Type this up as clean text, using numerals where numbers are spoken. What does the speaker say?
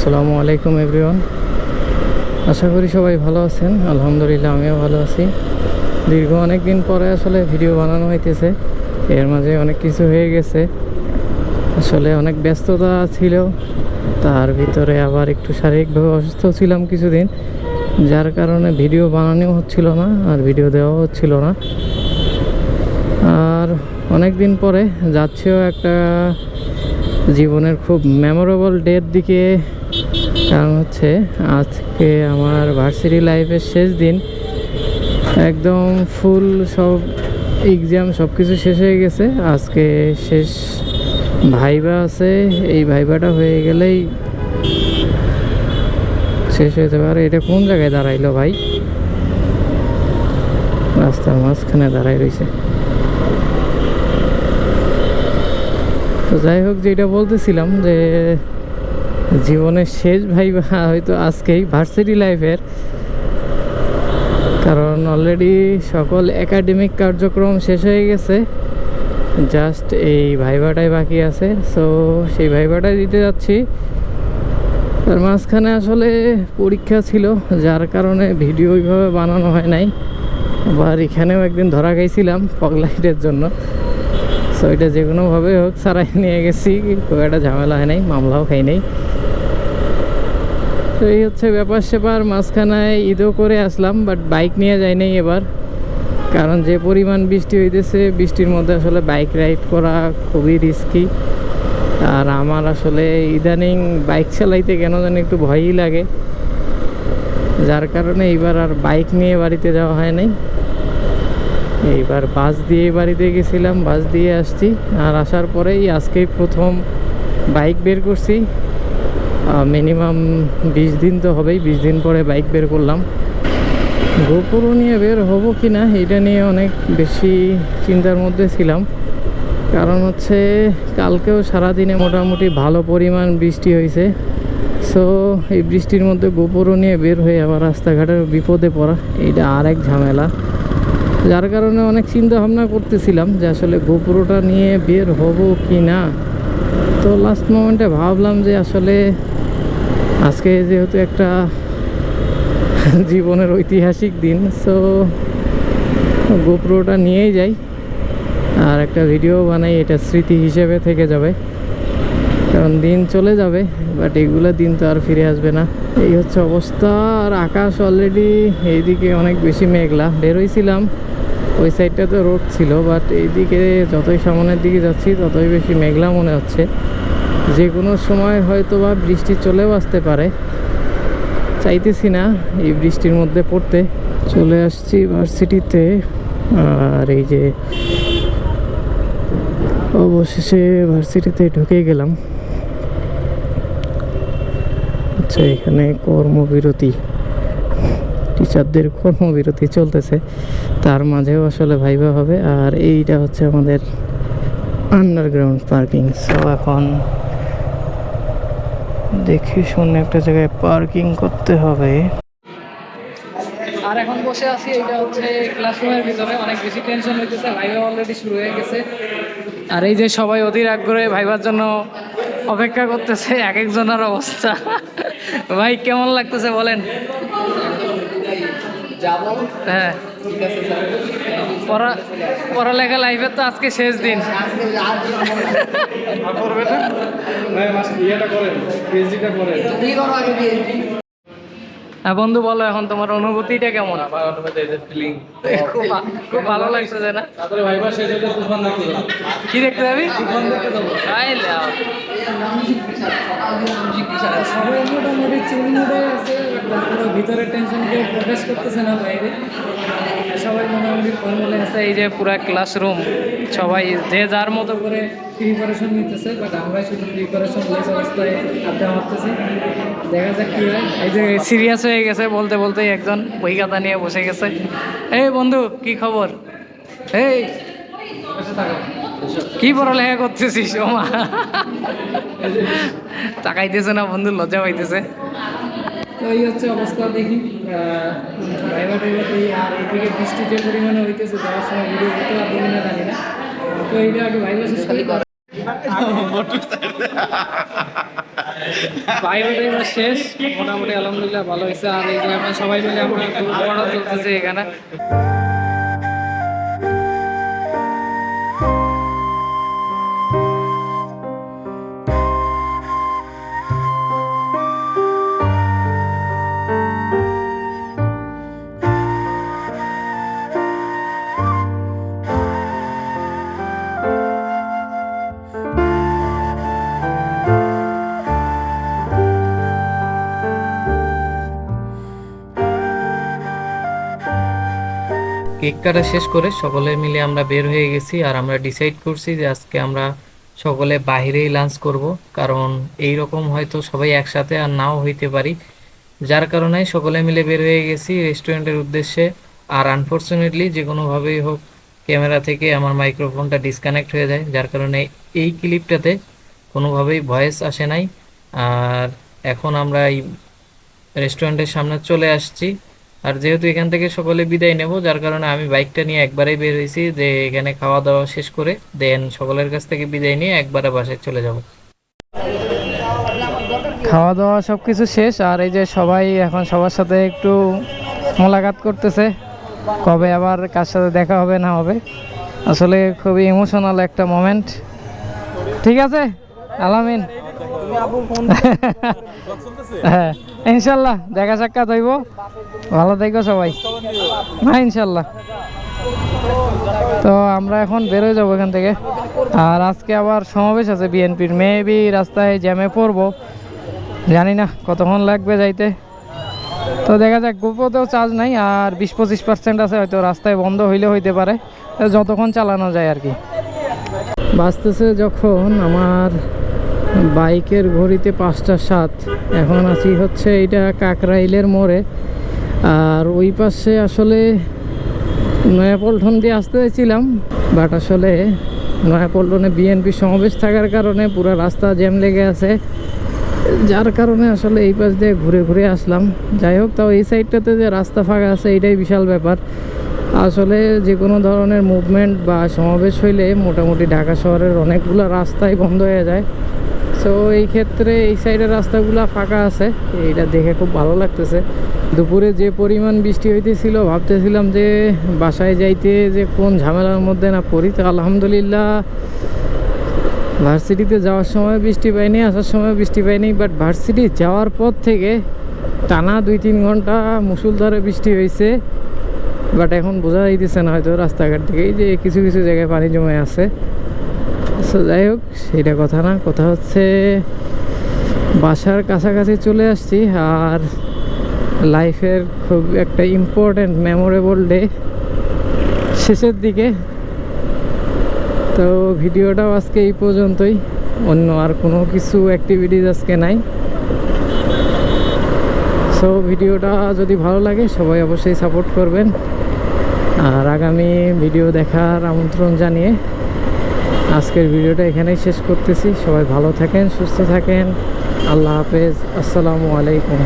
আসসালামু আলাইকুম এভরিওয়ান। আশা করি সবাই ভালো আছেন। আলহামদুলিল্লাহ আমিও ভালো আছি। দীর্ঘ অনেক দিন পরে আসলে ভিডিও বানানো হইতেছে। এর মাঝে অনেক কিছু হয়ে গেছে, আসলে অনেক ব্যস্ততা ছিল। তার ভিতরে আবার একটু শারীরিকভাবে অসুস্থ ছিলাম কিছুদিন, যার কারণে ভিডিও বানানো হচ্ছিল না আর ভিডিও দেওয়া হচ্ছিল না। আর অনেক দিন পরে যাচ্ছেও একটা জীবনের খুব মেমোরেবল ডের দিকে। কারণ হচ্ছে আজকে আমার ভার্সিটি লাইফের শেষ দিন, একদম ফুল সব এক্সাম সব কিছু শেষ হয়ে গেছে। আজকে শেষ ভাইবা আছে, এই ভাইবাটা হয়ে গেলেই শেষ হয়ে যাবে। আর এটা কোন জায়গায় দাঁড়াইলো ভাই? রাস্তার মাঝখানে দাঁড়াই রয়েছে। তো যাই হোক, যেটা বলতেছিলাম যে জীবনের শেষ ভাইবা হয়তো আজকেই ভার্সিটি লাইফের, কারণ অলরেডি সকল একাডেমিক কার্যক্রম শেষ হয়ে গেছে, জাস্ট এই ভাইবাটাই বাকি আছে। সো সেই ভাইবাটাই দিতে যাচ্ছি। তার মাঝখানে আসলে পরীক্ষা ছিল, যার কারণে ভিডিও ওইভাবে বানানো হয় নাই। আবার এখানেও একদিন ধরা খাইছিলাম পগলাইটের জন্য। সো এটা যে কোনোভাবে হোক সারাই নিয়ে গেছি, খুব একটা ঝামেলা হয় নাই, মামলাও খাই নাই। তো এই হচ্ছে ব্যাপার স্যাপার। মাঝখানে ঈদও করে আসলাম, বাট বাইক নিয়ে যাই নাই এবার, কারণ যে পরিমাণ বৃষ্টি হইতেছে, বৃষ্টির মধ্যে আসলে বাইক রাইড করা খুবই রিস্কি। আর আমার আসলে ইদানিং বাইক চালাইতে কেন জানি একটু ভয়ই লাগে, যার কারণে এইবার আর বাইক নিয়ে বাড়িতে যাওয়া হয় নাই। এইবার বাস দিয়ে বাড়িতে গেছিলাম, বাস দিয়ে আসছি। আর আসার পরেই আজকেই প্রথম বাইক বের করছি। মিনিমাম 20 দিন তো হবেই, 20 দিন পরে বাইক বের করলাম। গোপুরো নিয়ে বের হব কি না এটা নিয়ে অনেক বেশি চিন্তার মধ্যে ছিলাম, কারণ হচ্ছে কালকেও সারাদিনে মোটামুটি ভালো পরিমাণ বৃষ্টি হয়েছে। সো এই বৃষ্টির মধ্যে গোপুরো নিয়ে বের হয়ে আবার রাস্তাঘাটের বিপদে পড়া, এইটা আর এক ঝামেলা। যার কারণে অনেক চিন্তা ভাবনা করতেছিলাম যে আসলে গোপুরোটা নিয়ে বের হব কি না। তো লাস্ট মোমেন্টে ভাবলাম যে আসলে আজকে যেহেতু একটা জীবনের ঐতিহাসিক দিন, সো গোপ্রোটা নিয়েই যাই আর একটা ভিডিও বানাই, এটা স্মৃতি হিসেবে থেকে যাবে। কারণ দিন চলে যাবে, বাট এগুলো দিন তো আর ফিরে আসবে না। এই হচ্ছে অবস্থা। আর আকাশ অলরেডি এইদিকে অনেক বেশি মেঘলা। বেরোইছিলাম ওই সাইডটাতে রোদ ছিল, বাট এইদিকে যতই সামনের দিকে যাচ্ছি ততই বেশি মেঘলা মনে হচ্ছে। যে কোনো সময় হয়তো বা বৃষ্টি চলেও আসতে পারে। চাইতেছি না এই বৃষ্টির মধ্যে পড়তে। চলে আসছি ভার্সিটিতে, আর এই যে অবশেষে ভার্সিটিতে ঢুকে গেলাম। আচ্ছা, এখানে কর্মবিরতি, টিচারদের কর্মবিরতি চলতেছে, তার মাঝেও আসলে ভাইবা হবে। আর এইটা হচ্ছে আমাদের আন্ডারগ্রাউন্ড পার্কিং। সো এখন দেখে শুনে একটা জায়গায় পার্কিং করতে হবে। আর এখন বসে আছি, এটা হচ্ছে ক্লাসরুমের ভিতরে। অনেক বেশি টেনশন হইতেছে, ভাইবা অলরেডি শুরু হয়ে গেছে। আর এই যে সবাই অধীর আগ্রহে ভাইবার জন্য অপেক্ষা করতেছে, এক একজনের অবস্থা। ভাই কেমন লাগতেছে বলেন? হ্যাঁ, পড়ালেখা লাইফের তো আজকে শেষ দিন। হ্যাঁ বন্ধু, বলো এখন তোমার অনুভূতিটা কেমন? খুব ভালো লাগছে না? কি দেখতে যাবি? সবাই মোটামুটি চিল মুডে আছে, ভিতরে টেনশন কেউ প্রকাশ করতেছে না, বাইরে সবাই মোটামুটি ফর্মুলে আছে। এই যে পুরা ক্লাসরুম, সবাই যে যার মতো করে প্রিপারেশন নিতেছে, বাট আমরা শুধু প্রিপারেশন লেস অবস্থায় আড্ডা মারতেছি। দেখা যাক কী হয়। এই যে সিরিয়াস হয়ে গেছে, বলতে বলতেই একজন বই খাতা নিয়ে বসে গেছে। এই বন্ধু, কি খবর? এই কি পড়ালেখা করতেছিস? ওমা, তাকাইতেছে না বন্ধু, লজ্জা পাইতেছে। তো এই হচ্ছে অবস্থা। দেখি ভাইবা টাইবাতে। আর এইদিকে বৃষ্টি যে পরিমাণে হইতেছে, যাওয়ার সময় ভিডিও করতে পারবো কিনা জানি না। তো এইটা আগে ভাইবা শেষ করি, বাইরে শেষ মোটামুটি আলহামদুলিল্লাহ ভালো হয়েছে। আর এই যে আমরা সবাই মিলে আমরা পড়া চলতেছে এখানে। কেক কাটা শেষ করে সকলে মিলে আমরা বের হয়ে গেছি। আর আমরা ডিসাইড করছি যে আজকে আমরা সকলে বাইরেই লাঞ্চ করব, কারণ এই রকম হয়তো সবাই একসাথে আর নাও হইতে পারি। যার কারণে সকলে মিলে বের হয়ে গেছি রেস্টুরেন্টের উদ্দেশ্যে। আর আনফরচুনেটলি যে কোনোভাবেই হোক ক্যামেরা থেকে আমার মাইক্রোফোনটা ডিসকানেক্ট হয়ে যায়, যার কারণে এই ক্লিপটাতে কোনোভাবেই ভয়েস আসে নাই। আর এখন আমরা এই রেস্টুরেন্টের সামনে চলে আসছি। আর যেহেতু এখান থেকে সকলে বিদায় নেব, যার কারণে আমি বাইকটা নিয়ে একবারেই বের হয়েছি যে এখানে খাওয়া দাওয়া শেষ করে দেন সকলের কাছ থেকে বিদায় নিয়ে একবারে বাসায় চলে যাব। খাওয়া দাওয়া সব কিছু শেষ। আর এই যে সবাই এখন সবার সাথে একটু মোলাকাত করতেছে, কবে আবার কার সাথে দেখা হবে না হবে। আসলে খুবই ইমোশনাল একটা মোমেন্ট। ঠিক আছে আলামিন, হ্যাঁ ইনশাল্লাহ দেখা সাক্ষাৎ হইব। ভালো থেকো সবাই। হ্যাঁ ইনশাল্লাহ। তো আমরা এখন বেরোয় যাবো এখান থেকে। আর আজকে আবার সমাবেশ আছে বিএনপির, মেবি রাস্তায় জ্যামে পড়বো, জানি না কতক্ষণ লাগবে যাইতে। তো দেখা যাক, গোপোতেও চার্জ নাই আর 20-25% আছে, হয়তো রাস্তায় বন্ধ হইলে হইতে পারে, যতক্ষণ চালানো যায় আর কি। বাঁচতেছে যখন আমার বাইকের ঘড়িতে 5টা 7, এখন আছি হচ্ছে এইটা কাকরাইলের মোড়ে। আর ওই পাশে আসলে নয়াপল্টন দিয়ে আসতে চাইছিলাম, বাট আসলে নয়াপল্টনে বিএনপি সমাবেশ থাকার কারণে পুরো রাস্তা জ্যাম লেগে আছে, যার কারণে আসলে এই পাশ দিয়ে ঘুরে ঘুরে আসলাম। যাই হোক, তাও এই সাইডটাতে যে রাস্তা ফাঁকা আছে এইটাই বিশাল ব্যাপার। আসলে যে কোনো ধরনের মুভমেন্ট বা সমাবেশ হইলে মোটামুটি ঢাকা শহরের অনেকগুলো রাস্তাই বন্ধ হয়ে যায়। সো এই ক্ষেত্রে এই সাইডের রাস্তাগুলো ফাঁকা আছে, এইটা দেখে খুব ভালো লাগতেছে। দুপুরে যে পরিমাণ বৃষ্টি হইতেছিল, ভাবতেছিলাম যে বাসায় যাইতে যে কোন ঝামেলার মধ্যে না পড়ি। তো আলহামদুলিল্লাহ ভার্সিটিতে যাওয়ার সময় বৃষ্টি পাইনি, আসার সময় বৃষ্টি পাইনি, বাট ভার্সিটি যাওয়ার পর থেকে টানা 2-3 ঘন্টা মুষলধারে বৃষ্টি হয়েছে। বাট এখন বোঝা যাইতেছে না হয়তো রাস্তাঘাট থেকেই যে কিছু কিছু জায়গায় পানি জমে আছে। সো যাই হোক, সেইটা কথা না, কথা হচ্ছে বাসার কাছাকাছি চলে আসছি। আর লাইফের খুব একটা ইম্পর্ট্যান্ট মেমোরেবল ডে শেষের দিকে। তো ভিডিওটাও আজকে এই পর্যন্তই, অন্য আর কোনো কিছু অ্যাক্টিভিটিস আজকে নাই। সো ভিডিওটা যদি ভালো লাগে সবাই অবশ্যই সাপোর্ট করবেন। আর আগামী ভিডিও দেখার আমন্ত্রণ জানিয়ে আজকের ভিডিওটা এখানেই শেষ করতেছি। সবাই ভালো থাকেন, সুস্থ থাকেন। আল্লাহ হাফেজ, আসসালামু আলাইকুম।